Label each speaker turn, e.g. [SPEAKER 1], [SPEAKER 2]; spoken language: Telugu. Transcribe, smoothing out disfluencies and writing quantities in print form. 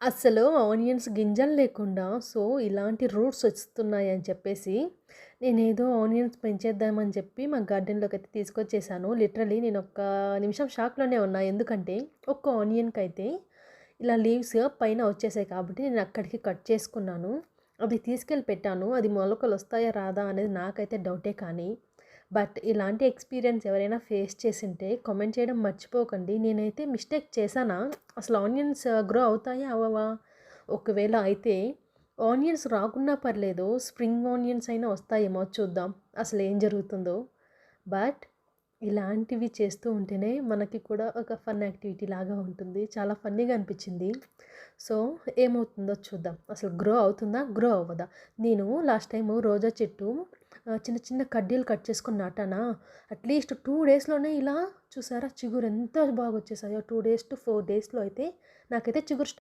[SPEAKER 1] అస్సలు ఆనియన్స్ గింజలు లేకుండా ఇలాంటి రూట్స్ వస్తున్నాయని చెప్పేసి, నేనేదో ఆనియన్స్ పెంచేద్దామని చెప్పి మా గార్డెన్‌లోకైతే తీసుకొచ్చేసాను. లిటరల్లీ నేనొక్క నిమిషం షాక్‌లోనే ఉన్నా. ఎందుకంటే, ఒక్క ఆనియన్‌కైతే ఇలా లీవ్స్ పైన వచ్చేసాయి కాబట్టి, నేను అక్కడికి కట్ చేసుకున్నాను. అది తీసుకెళ్ళి పెట్టాను. అది మొలకలొస్తాయా రాదా అనేది నాకైతే డౌటే కానీ, బట్ ఇలాంటి ఎక్స్‌పీరియన్స్ ఎవరైనా ఫేస్ చేసుంటే కామెంట్ చేయడం మర్చిపోకండి. నేనైతే మిస్టేక్ చేశానా? అసలు ఆనియన్స్ గ్రో అవుతాయా? అవ్వవా? ఒకవేళ అయితే ఆనియన్స్ రాకున్నా పర్లేదు. స్ప్రింగ్ ఆనియన్స్ అయినా వస్తాయేమో చూద్దాం. అసలేం జరుగుతుందో. బట్ ఇలాంటివి చేస్తూ ఉంటేనే మనకి కూడా ఒక ఫన్ యాక్టివిటీ లాగా ఉంటుంది. చాలా ఫన్నీగా అనిపించింది. సో, ఏమవుతుందో చూద్దాం. అసలు గ్రో అవుతుందా? గ్రో అవ్వదా? నేను లాస్ట్ టైము రోజా చెట్టు చిన్న చిన్న కడ్డీలు కట్ చేసుకొని నాటానా, అట్‌లీస్ట్ 2 డేస్‌లోనే ఇలా చూసారా చిగురు ఎంత బాగా వచ్చేసాయో. 2 డేస్ టు 4 డేస్‌లో అయితే నాకైతే చిగురు